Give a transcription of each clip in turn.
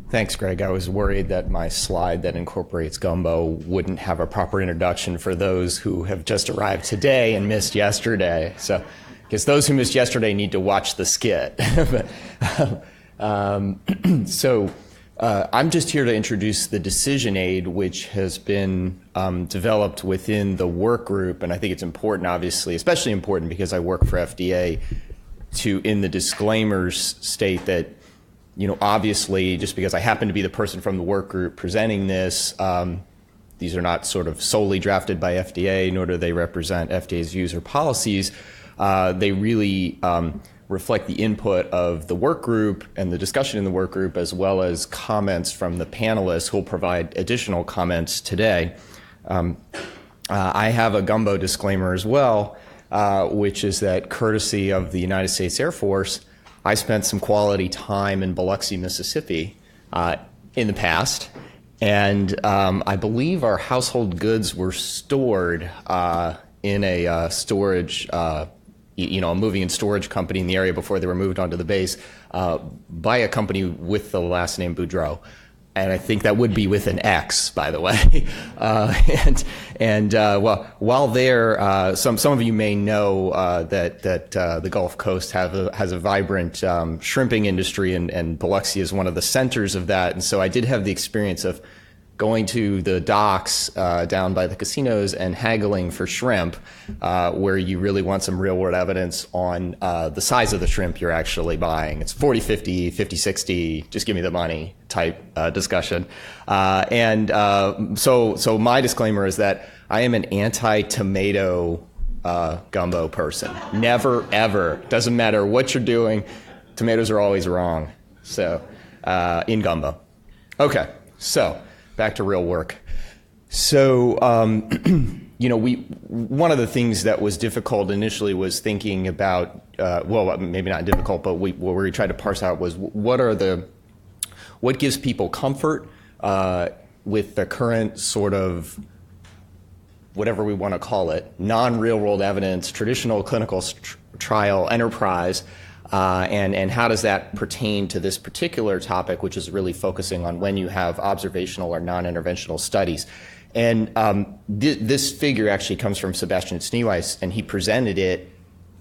Thanks, Greg. I was worried that my slide that incorporates gumbo wouldn't have a proper introduction for those who have just arrived today and missed yesterday. So, because those who missed yesterday need to watch the skit. I'm just here to introduce the decision aid, which has been developed within the work group. And I think it's important, obviously, especially important because I work for FDA, to, in the disclaimers, state that, obviously, just because I happen to be the person from the work group presenting this, these are not sort of solely drafted by FDA, nor do they represent FDA's views or policies. They really reflect the input of the work group and the discussion in the work group, as well as comments from the panelists who will provide additional comments today. I have a gumbo disclaimer as well, which is that courtesy of the United States Air Force, I spent some quality time in Biloxi, Mississippi in the past, and I believe our household goods were stored in a storage, a moving and storage company in the area before they were moved onto the base by a company with the last name Boudreaux. And I think that would be with an X, by the way. While there, some of you may know that the Gulf Coast has a vibrant shrimping industry, and Biloxi is one of the centers of that. And so I did have the experience of going to the docks down by the casinos and haggling for shrimp, where you really want some real world evidence on the size of the shrimp you're actually buying. It's 40, 50, 50, 60, just give me the money type discussion. So my disclaimer is that I am an anti-tomato gumbo person. Never, ever, doesn't matter what you're doing, tomatoes are always wrong. So in gumbo. Okay, so back to real work. So, one of the things that was difficult initially was thinking about, maybe not difficult, but what we tried to parse out was what gives people comfort with the current sort of, whatever we want to call it, non-real world evidence, traditional clinical trial enterprise, and how does that pertain to this particular topic, which is really focusing on when you have observational or non-interventional studies. And this figure actually comes from Sebastian Schneeweiss, and he presented it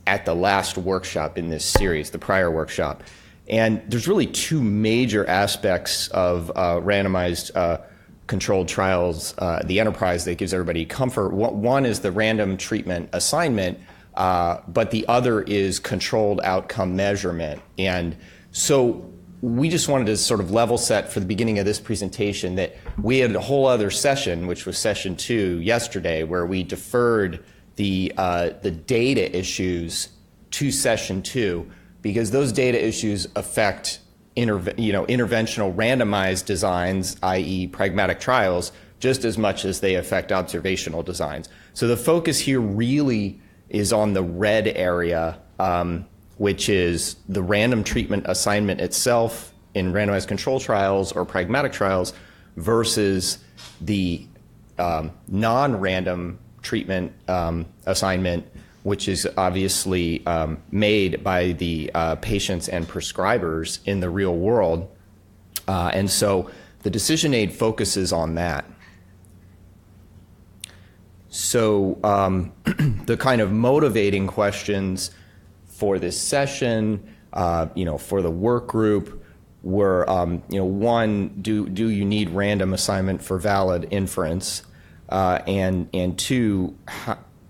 at the last workshop in this series, the prior workshop. And there's really two major aspects of randomized controlled trials, the enterprise that gives everybody comfort. One is the random treatment assignment, but the other is controlled outcome measurement. And so we just wanted to sort of level set for the beginning of this presentation that we had a whole other session, which was session 2 yesterday, where we deferred the data issues to session 2, because those data issues affect interventional randomized designs, i.e. pragmatic trials, just as much as they affect observational designs. So the focus here really is on the red area, which is the random treatment assignment itself in randomized control trials or pragmatic trials versus the non-random treatment assignment, which is obviously made by the patients and prescribers in the real world. And so the decision aid focuses on that. So the kind of motivating questions for this session, for the work group were, one, do you need random assignment for valid inference? And two,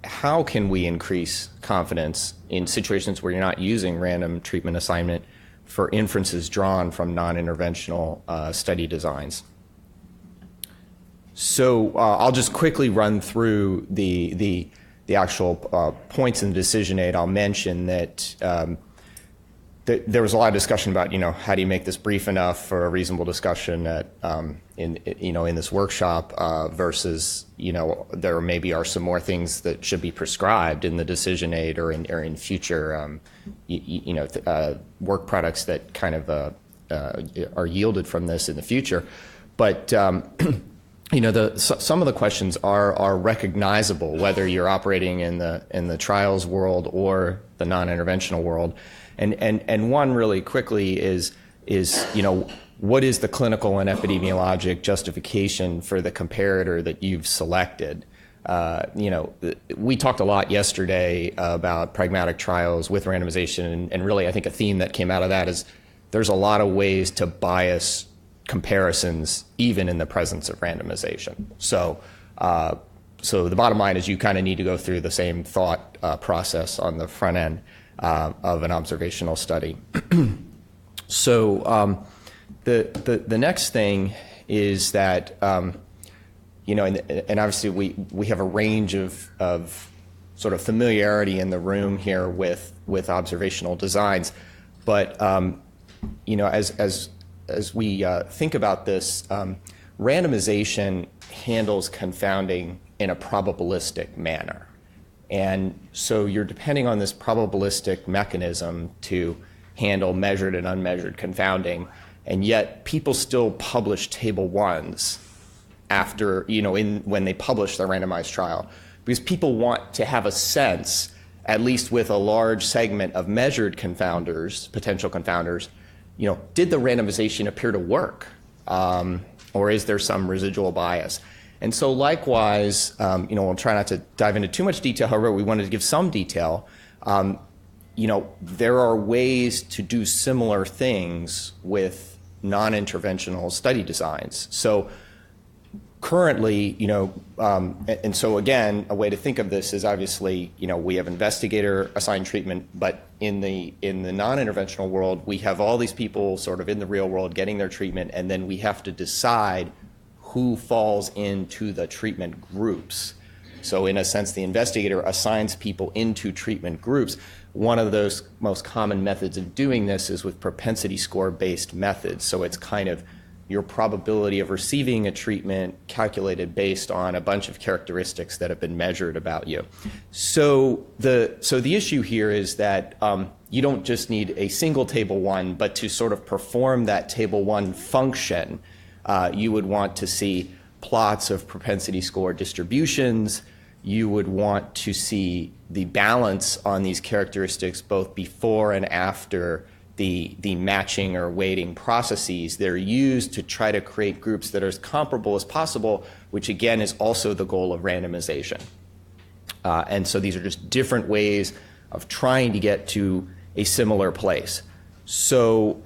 how can we increase confidence in situations where you're not using random treatment assignment for inferences drawn from non-interventional study designs? So I'll just quickly run through the actual points in the decision aid. I'll mention that there was a lot of discussion about, how do you make this brief enough for a reasonable discussion in this workshop versus, there maybe are some more things that should be prescribed in the decision aid or in future, work products that kind of are yielded from this in the future. But some of the questions are recognizable, whether you're operating in the trials world or the non-interventional world. And one really quickly is what is the clinical and epidemiologic justification for the comparator that you've selected? We talked a lot yesterday about pragmatic trials with randomization, and really I think a theme that came out of that is there's a lot of ways to bias comparisons even in the presence of randomization. So the bottom line is you kind of need to go through the same thought process on the front end of an observational study. So the next thing is that and obviously we have a range of sort of familiarity in the room here with observational designs, but as we think about this, randomization handles confounding in a probabilistic manner. And so you're depending on this probabilistic mechanism to handle measured and unmeasured confounding, and yet people still publish table ones after, when they publish their randomized trial, because people want to have a sense, at least with a large segment of measured confounders, potential confounders, did the randomization appear to work? Or is there some residual bias? And so likewise, we'll try not to dive into too much detail, however, we wanted to give some detail. There are ways to do similar things with non-interventional study designs. So currently, and so again, a way to think of this is obviously, we have investigator-assigned treatment, but in the non-interventional world, we have all these people sort of in the real world getting their treatment, and then we have to decide who falls into the treatment groups. So in a sense, the investigator assigns people into treatment groups. One of those most common methods of doing this is with propensity score-based methods. So it's kind of your probability of receiving a treatment calculated based on a bunch of characteristics that have been measured about you. So the issue here is that you don't just need a single table one, but to sort of perform that table one function, you would want to see plots of propensity score distributions. You would want to see the balance on these characteristics both before and after the matching or weighting processes. They're used to try to create groups that are as comparable as possible, which again is also the goal of randomization. And so these are just different ways of trying to get to a similar place. So,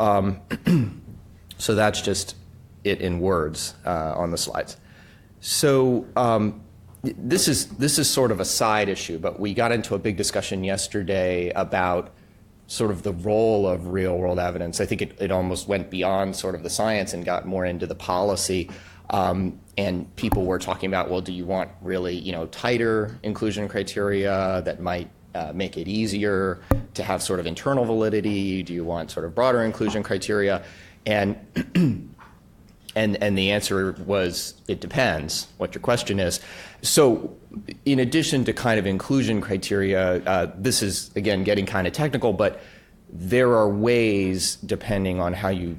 so that's just it in words on the slides. So this is sort of a side issue, but we got into a big discussion yesterday about sort of the role of real-world evidence. I think it almost went beyond sort of the science and got more into the policy. And people were talking about, well, do you want really, tighter inclusion criteria that might make it easier to have sort of internal validity? Do you want sort of broader inclusion criteria? And the answer was, it depends what your question is. So in addition to kind of inclusion criteria, this is, again, getting kind of technical, but there are ways, depending on how you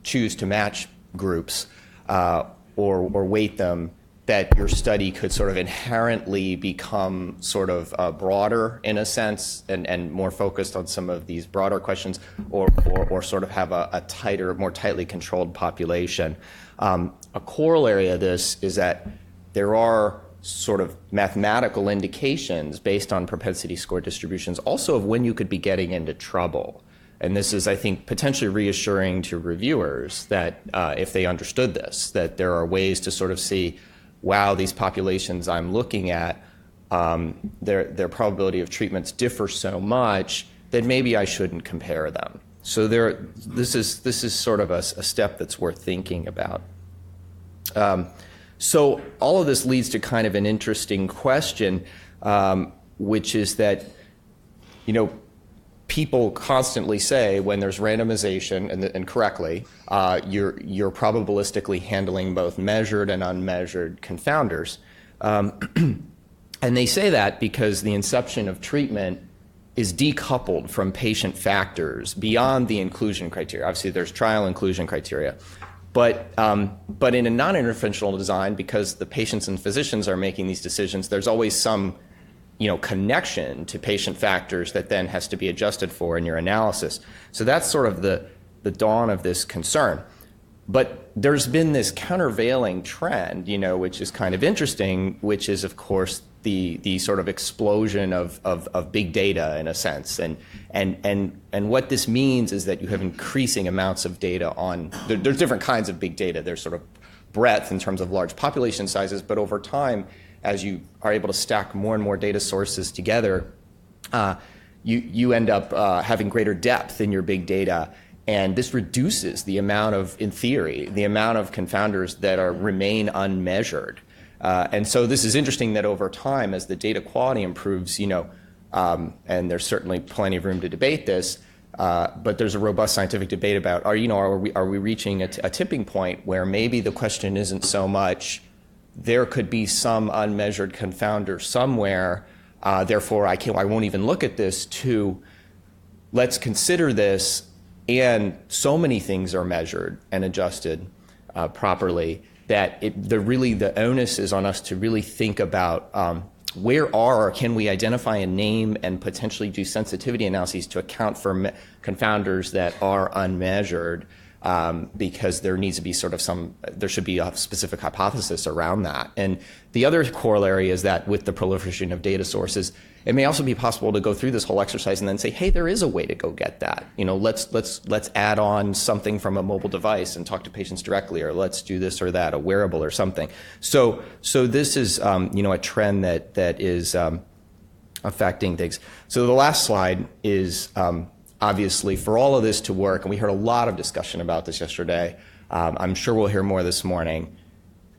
choose to match groups or weight them, that your study could sort of inherently become sort of broader in a sense and more focused on some of these broader questions, or sort of have a tighter, more tightly controlled population. A corollary of this is that there are sort of mathematical indications based on propensity score distributions also of when you could be getting into trouble. And this is, I think, potentially reassuring to reviewers that if they understood this, that there are ways to sort of see, wow, these populations I'm looking at, their probability of treatments differ so much that maybe I shouldn't compare them. So this is sort of a step that's worth thinking about. So all of this leads to kind of an interesting question, which is that, people constantly say when there's randomization, and correctly, you're probabilistically handling both measured and unmeasured confounders. And they say that because the inception of treatment is decoupled from patient factors beyond the inclusion criteria. Obviously, there's trial inclusion criteria. But in a non-interventional design, because the patients and physicians are making these decisions, there's always some connection to patient factors that then has to be adjusted for in your analysis. So that's sort of the dawn of this concern. But there's been this countervailing trend, which is kind of interesting, which is, of course, the sort of explosion of big data in a sense. And what this means is that you have increasing amounts of data there's different kinds of big data. There's sort of breadth in terms of large population sizes, but over time, as you are able to stack more and more data sources together, you end up having greater depth in your big data. And this reduces the amount of, in theory, the amount of confounders that remain unmeasured. And so this is interesting that over time, as the data quality improves, and there's certainly plenty of room to debate this, but there's a robust scientific debate about, are we reaching a tipping point where maybe the question isn't so much there could be some unmeasured confounder somewhere, therefore I won't even look at this, to let's consider this. And so many things are measured and adjusted properly that the onus is on us to really think about can we identify a name and potentially do sensitivity analyses to account for confounders that are unmeasured, because there needs to be there should be a specific hypothesis around that. And the other corollary is that with the proliferation of data sources, it may also be possible to go through this whole exercise and then say, hey, there is a way to go get that. Let's add on something from a mobile device and talk to patients directly, or let's do this or that, a wearable or something. So this is a trend that is affecting things. So the last slide is obviously for all of this to work, and we heard a lot of discussion about this yesterday. I'm sure we'll hear more this morning.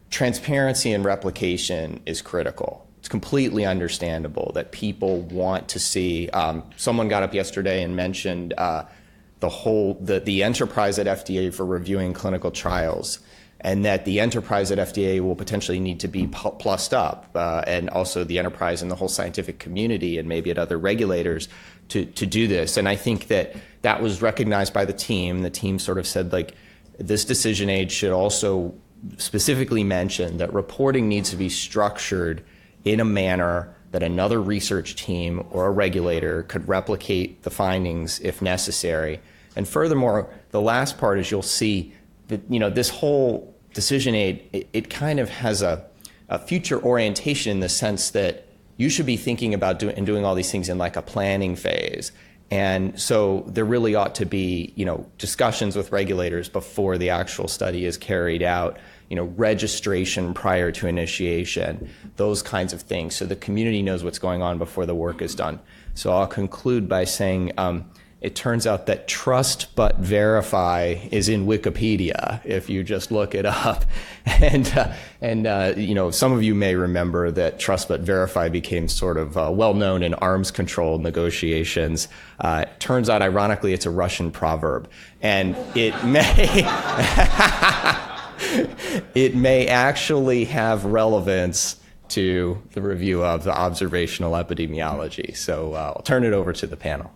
Transparency and replication is critical. It's completely understandable that people want to see. Someone got up yesterday and mentioned the enterprise at FDA for reviewing clinical trials, and that the enterprise at FDA will potentially need to be plussed up, and also the enterprise and the whole scientific community and maybe at other regulators to do this. And I think that was recognized by the team. The team sort of said, like, this decision aid should also specifically mention that reporting needs to be structured in a manner that another research team or a regulator could replicate the findings if necessary. And furthermore, the last part is you'll see that this whole decision aid, it kind of has a future orientation in the sense that you should be thinking about doing all these things in like a planning phase. And so there really ought to be discussions with regulators before the actual study is carried out, registration prior to initiation, those kinds of things, so the community knows what's going on before the work is done. So I'll conclude by saying it turns out that trust but verify is in Wikipedia if you just look it up. And some of you may remember that trust but verify became sort of well known in arms control negotiations. Turns out, ironically, it's a Russian proverb, and it may actually have relevance to the review of the observational epidemiology. So I'll turn it over to the panel.